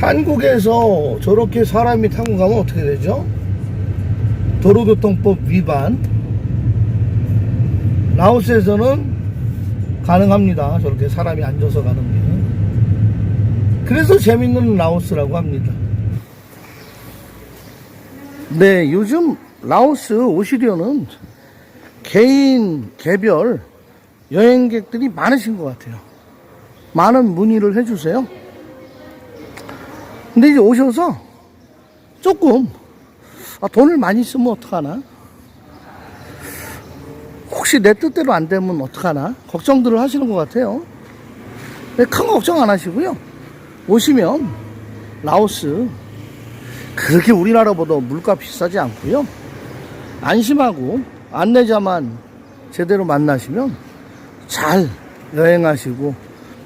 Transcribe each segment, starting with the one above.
한국에서 저렇게 사람이 타고 가면 어떻게 되죠? 도로교통법 위반. 라오스에서는 가능합니다. 저렇게 사람이 앉아서 가는 게. 그래서 재밌는 라오스라고 합니다. 네, 요즘 라오스 오시려는 개인 개별 여행객들이 많으신 것 같아요. 많은 문의를 해주세요. 근데 이제 오셔서 조금 돈을 많이 쓰면 어떡하나, 혹시 내 뜻대로 안 되면 어떡하나 걱정들을 하시는 것 같아요. 큰 걱정 안 하시고요, 오시면 라오스 그렇게 우리나라보다 물가 비싸지 않고요, 안심하고 안내자만 제대로 만나시면 잘 여행하시고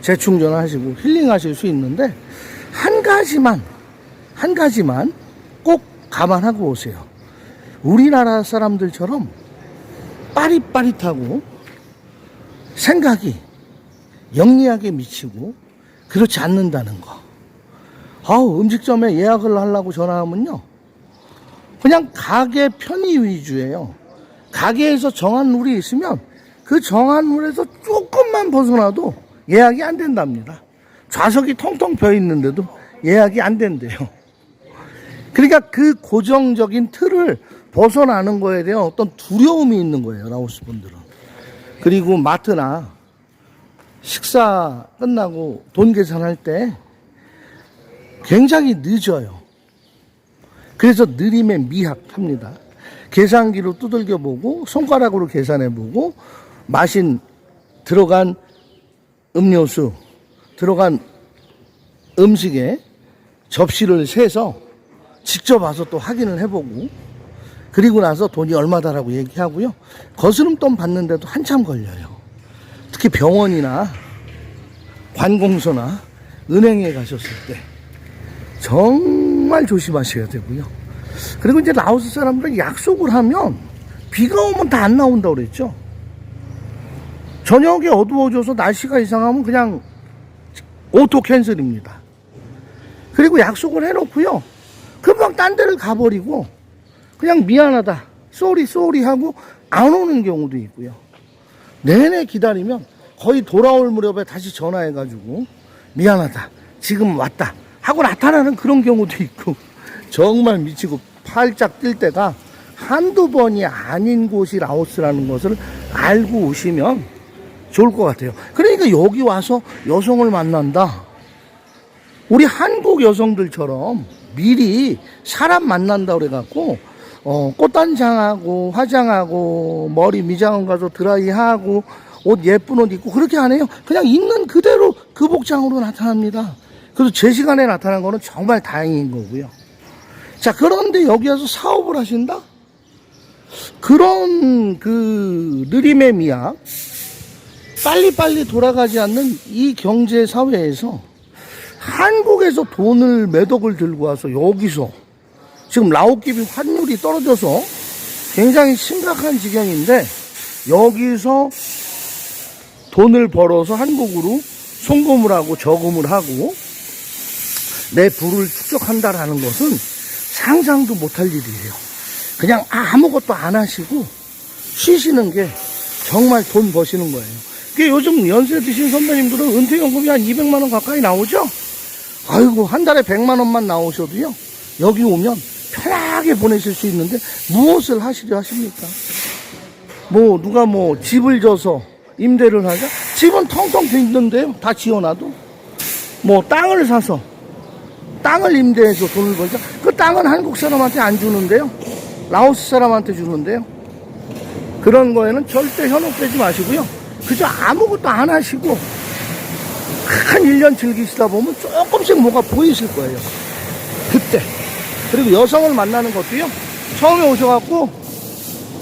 재충전하시고 힐링하실 수 있는데, 한 가지만 꼭 감안하고 오세요. 우리나라 사람들처럼 빠릿빠릿하고 생각이 영리하게 미치고 그렇지 않는다는 거. 음식점에 예약을 하려고 전화하면요, 그냥 가게 편의 위주예요. 가게에서 정한 룰이 있으면 그 정한 룰에서 조금만 벗어나도 예약이 안 된답니다. 좌석이 텅텅 벼 있는데도 예약이 안 된대요. 그러니까 그 고정적인 틀을 벗어나는 거에 대한 어떤 두려움이 있는 거예요, 라오스 분들은. 그리고 마트나 식사 끝나고 돈 계산할 때 굉장히 늦어요. 그래서 느림의 미학합니다. 계산기로 두들겨 보고 손가락으로 계산해 보고 들어간 음료수, 들어간 음식에 접시를 세서 직접 와서 또 확인을 해보고, 그리고 나서 돈이 얼마다라고 얘기하고요, 거스름돈 받는데도 한참 걸려요. 특히 병원이나 관공서나 은행에 가셨을 때 정말 조심하셔야 되고요. 그리고 이제 라오스 사람들은 약속을 하면 비가 오면 다 안 나온다고 그랬죠. 저녁에 어두워져서 날씨가 이상하면 그냥 오토 캔슬입니다. 그리고 약속을 해놓고요, 금방 딴 데를 가버리고 그냥 미안하다, 쏘리 하고 안 오는 경우도 있고요. 내내 기다리면 거의 돌아올 무렵에 다시 전화해가지고 미안하다, 지금 왔다 하고 나타나는 그런 경우도 있고, 정말 미치고 팔짝 뛸 때가 한두 번이 아닌 곳이 라오스라는 것을 알고 오시면 좋을 것 같아요. 그러니까 여기 와서 여성을 만난다, 우리 한국 여성들처럼 미리 사람 만난다 그래갖고 꽃단장하고 화장하고 머리 미장원 가서 드라이하고 옷 예쁜 옷 입고 그렇게 안 해요. 그냥 있는 그대로 그 복장으로 나타납니다. 그래서 제 시간에 나타난 거는 정말 다행인 거고요. 자, 그런데 여기 와서 사업을 하신다? 그런 그 느림의 미학, 빨리빨리 돌아가지 않는 이 경제 사회에서 한국에서 돈을 몇 억을 들고 와서 여기서 지금 라오끼비 환율이 떨어져서 굉장히 심각한 지경인데, 여기서 돈을 벌어서 한국으로 송금을 하고 저금을 하고 내 부를 축적한다라는 것은 상상도 못할 일이에요. 그냥 아무것도 안 하시고 쉬시는 게 정말 돈 버시는 거예요. 그게 요즘 연세 드신 선배님들은 은퇴연금이 한 200만 원 가까이 나오죠? 아이고, 한 달에 100만 원만 나오셔도요, 여기 오면 편하게 보내실 수 있는데 무엇을 하시려 하십니까? 누가 집을 져서 임대를 하자? 집은 텅텅 빈 있는데요, 다 지어놔도. 땅을 사서 땅을 임대해서 돈을 벌자? 그 땅은 한국 사람한테 안 주는데요, 라오스 사람한테 주는데요. 그런 거에는 절대 현혹되지 마시고요, 그저 아무것도 안 하시고 한 1년 즐기시다 보면 조금씩 뭐가 보이실 거예요, 그때. 그리고 여성을 만나는 것도요, 처음에 오셔갖고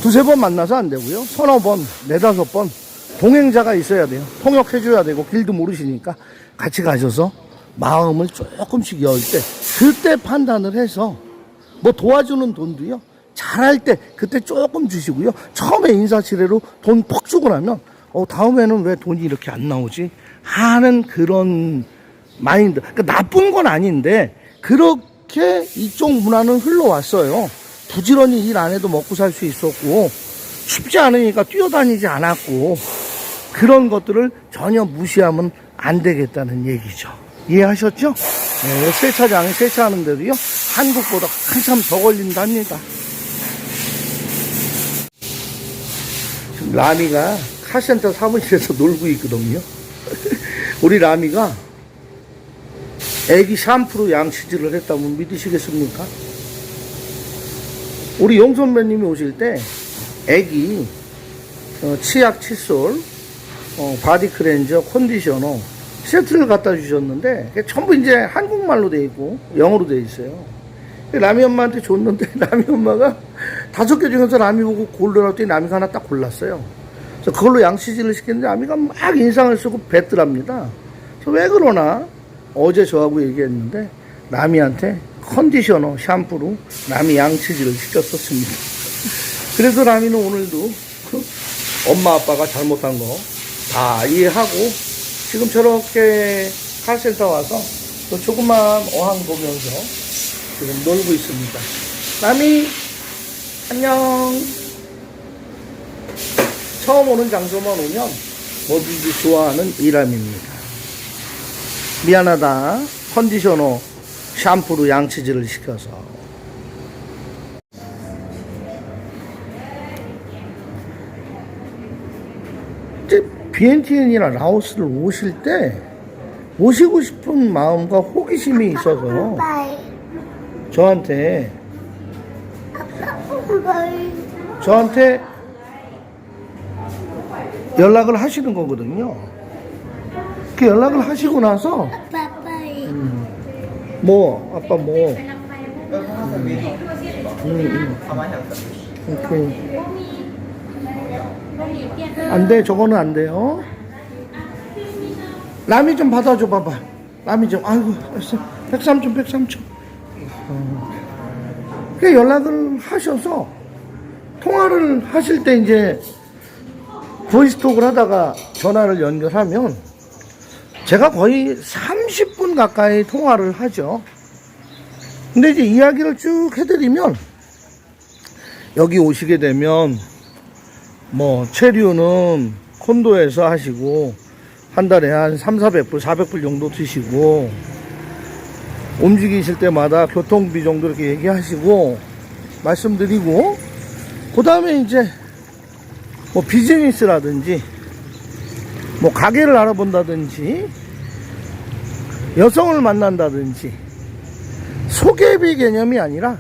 두세 번 만나서 안 되고요, 서너 번, 네다섯 번 동행자가 있어야 돼요. 통역해줘야 되고, 길도 모르시니까 같이 가셔서 마음을 조금씩 열 때, 그때 판단을 해서 도와주는 돈도요, 잘할 때 그때 조금 주시고요, 처음에 인사치레로 돈 퍽 주고 나면 다음에는 왜 돈이 이렇게 안 나오지 하는 그런 마인드. 그러니까 나쁜 건 아닌데 그렇게 이쪽 문화는 흘러왔어요. 부지런히 일 안 해도 먹고 살 수 있었고, 쉽지 않으니까 뛰어다니지 않았고, 그런 것들을 전혀 무시하면 안 되겠다는 얘기죠. 이해하셨죠? 네, 세차장에 세차하는데도요, 한국보다 한참 더 걸린답니다. 지금 라미가 카센터 사무실에서 놀고 있거든요. 우리 라미가 애기 샴푸로 양치질을 했다면 믿으시겠습니까? 우리 용 선배님이 오실 때 애기 치약, 칫솔, 바디 크렌저, 컨디셔너 세트를 갖다 주셨는데 전부 이제 한국말로 돼 있고 영어로 돼 있어요. 라미 엄마한테 줬는데 라미 엄마가 5개 중에서 라미 보고 고르라고 했더니 라미가 하나 딱 골랐어요. 그래서 그걸로 양치질을 시켰는데 라미가 막 인상을 쓰고 뱉더랍니다. 그래서 왜 그러나 어제 저하고 얘기했는데 라미한테 컨디셔너, 샴푸로 라미 양치질을 시켰었습니다. 그래서 라미는 오늘도 엄마 아빠가 잘못한 거 다 이해하고 지금 저렇게 카센터 와서 또 조그만 어항 보면서 지금 놀고 있습니다. 라미 안녕. 처음 오는 장소만 오면 뭐든지 좋아하는 이람입니다. 미안하다. 컨디셔너 샴푸로 양치질을 시켜서. 이제 비엔티엔이나 라오스를 오실 때 오시고 싶은 마음과 호기심이 있어서 저한테 연락을 하시는 거거든요. 그 연락을 하시고 나서 뭐 아빠 뭐 오케이. 안 돼, 저거는 안 돼요. 라미 좀 받아줘 봐봐. 라미 좀, 아이고, 103초. 그 연락을 하셔서 통화를 하실 때 이제 보이스톡을 하다가 전화를 연결하면 제가 거의 30분 가까이 통화를 하죠. 근데 이제 이야기를 쭉 해드리면 여기 오시게 되면 뭐 체류는 콘도에서 하시고 한 달에 한 300~400불 400불 정도 드시고 움직이실 때마다 교통비 정도 이렇게 얘기하시고 말씀드리고 그 다음에 이제 뭐 비즈니스라든지 뭐 가게를 알아본다든지 여성을 만난다든지 소개비 개념이 아니라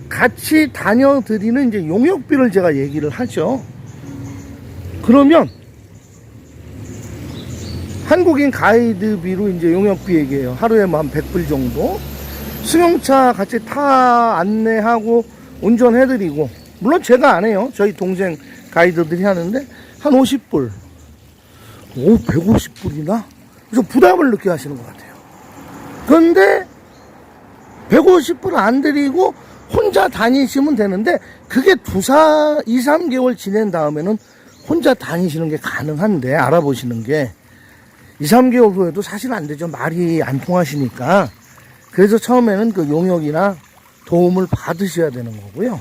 같이 다녀드리는 이제 용역비를 제가 얘기를 하죠. 그러면 한국인 가이드비로 이제 용역비 얘기해요. 하루에 한 100불 정도. 승용차 같이 타 안내하고 운전해드리고, 물론 제가 안 해요. 저희 동생 가이드들이 하는데 한 50불. 오, 150불이나? 그래서 부담을 느끼게 하시는 것 같아요. 그런데 150불 안 드리고 혼자 다니시면 되는데 그게 2~3개월 지낸 다음에는 혼자 다니시는 게 가능한데, 알아보시는 게 2~3개월 후에도 사실 안 되죠. 말이 안 통하시니까. 그래서 처음에는 그 용역이나 도움을 받으셔야 되는 거고요.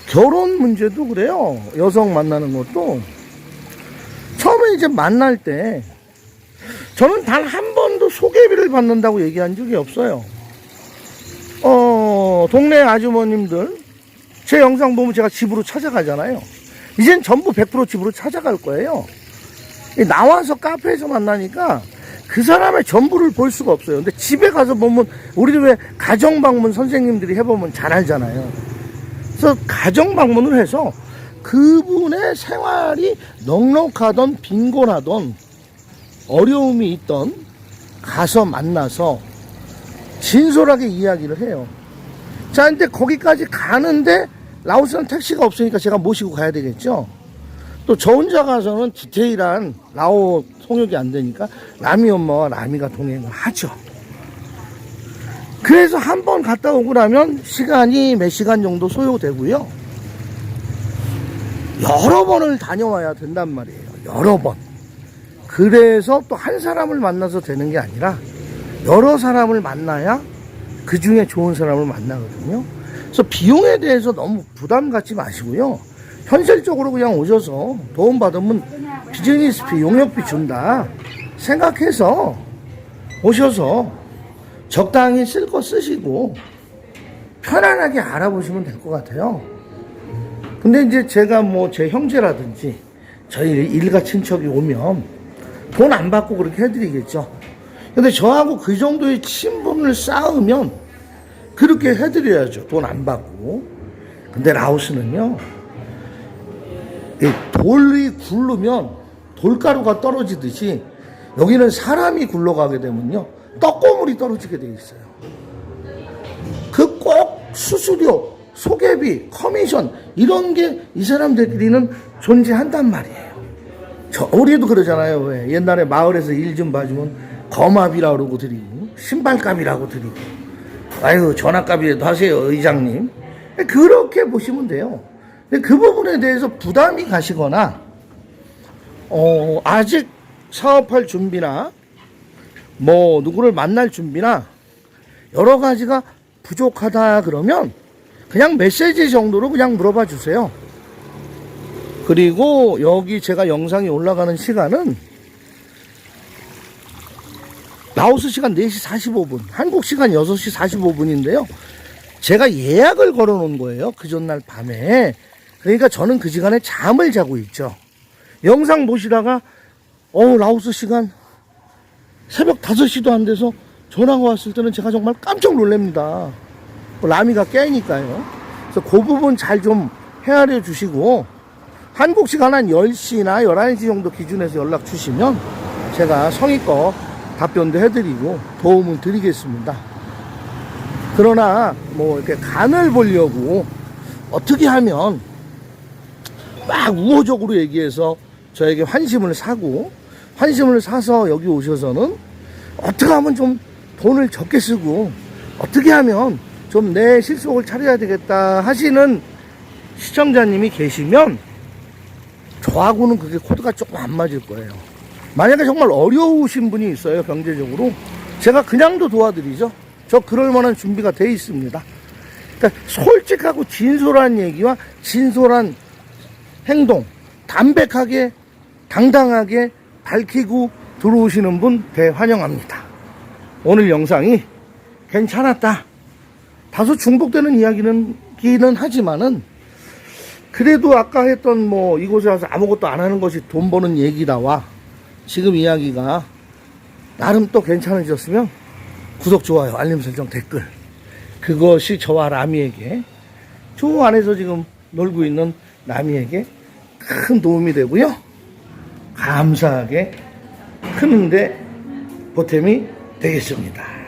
결혼 문제도 그래요. 여성 만나는 것도 처음에 이제 만날 때 저는 단 한 번도 소개비를 받는다고 얘기한 적이 없어요. 동네 아주머님들 제 영상 보면 제가 집으로 찾아가잖아요. 이젠 전부 100% 집으로 찾아갈 거예요. 나와서 카페에서 만나니까 그 사람의 전부를 볼 수가 없어요. 근데 집에 가서 보면 우리도 왜 가정방문 선생님들이 해보면 잘 알잖아요. 그래서 가정방문을 해서 그분의 생활이 넉넉하던 빈곤하던 어려움이 있던 가서 만나서 진솔하게 이야기를 해요. 자, 근데 거기까지 가는데 라오스는 택시가 없으니까 제가 모시고 가야 되겠죠. 또 저 혼자 가서는 디테일한 라오 통역이 안 되니까 라미 엄마와 라미가 동행을 하죠. 그래서 한 번 갔다 오고 나면 시간이 몇 시간 정도 소요되고요. 여러 번을 다녀와야 된단 말이에요. 여러 번. 그래서 또 한 사람을 만나서 되는 게 아니라 여러 사람을 만나야 그 중에 좋은 사람을 만나거든요. 그래서 비용에 대해서 너무 부담 갖지 마시고요. 현실적으로 그냥 오셔서 도움받으면 비즈니스비, 용역비 준다 생각해서 오셔서 적당히 쓸 거 쓰시고 편안하게 알아보시면 될 것 같아요. 근데 이제 제가 뭐 제 형제라든지 저희 일가 친척이 오면 돈 안 받고 그렇게 해드리겠죠. 근데 저하고 그 정도의 친분을 쌓으면 그렇게 해드려야죠. 돈 안 받고. 근데 라오스는요, 이 돌이 굴르면 돌가루가 떨어지듯이 여기는 사람이 굴러가게 되면요, 떡고물이 떨어지게 돼 있어요. 그 꼭 수수료, 소개비, 커미션 이런 게 이 사람들끼리는 존재한단 말이에요. 우리도 그러잖아요. 왜? 옛날에 마을에서 일 좀 봐주면 거마비라고 그러고 드리고 신발값이라고 드리고 아유 전화값이라도 하세요 의장님. 그렇게 보시면 돼요. 근데 그 부분에 대해서 부담이 가시거나 아직 사업할 준비나 뭐 누구를 만날 준비나 여러 가지가 부족하다 그러면 그냥 메시지 정도로 그냥 물어봐 주세요. 그리고 여기 제가 영상이 올라가는 시간은 라오스 시간 4시 45분, 한국 시간 6시 45분인데요. 제가 예약을 걸어 놓은 거예요. 그 전날 밤에. 그러니까 저는 그 시간에 잠을 자고 있죠. 영상 보시다가 라오스 시간 새벽 5시도 안 돼서 전화가 왔을 때는 제가 정말 깜짝 놀랍니다. 라미가 깨니까요. 그래서 그 부분 잘 좀 헤아려 주시고 한국 시간 한 10시나 11시 정도 기준에서 연락 주시면 제가 성의껏 답변도 해드리고 도움을 드리겠습니다. 그러나 뭐 이렇게 간을 보려고 어떻게 하면 막 우호적으로 얘기해서 저에게 환심을 사서 여기 오셔서는 어떻게 하면 좀 돈을 적게 쓰고 어떻게 하면 좀 내 실속을 차려야 되겠다 하시는 시청자님이 계시면 저하고는 그게 코드가 조금 안 맞을 거예요. 만약에 정말 어려우신 분이 있어요, 경제적으로. 제가 그냥도 도와드리죠. 저 그럴 만한 준비가 돼 있습니다. 그러니까 솔직하고 진솔한 얘기와 진솔한 행동, 담백하게, 당당하게 밝히고 들어오시는 분 대환영합니다. 오늘 영상이 괜찮았다. 다소 중복되는 이야기는 하지만은 그래도 아까 했던 뭐 이곳에 와서 아무것도 안 하는 것이 돈 버는 얘기다와 지금 이야기가 나름 또 괜찮으셨으면 구독, 좋아요, 알림 설정, 댓글 그것이 저와 라미에게 저 안에서 지금 놀고 있는 라미에게 큰 도움이 되고요. 감사하게 크는데 보탬이 되겠습니다.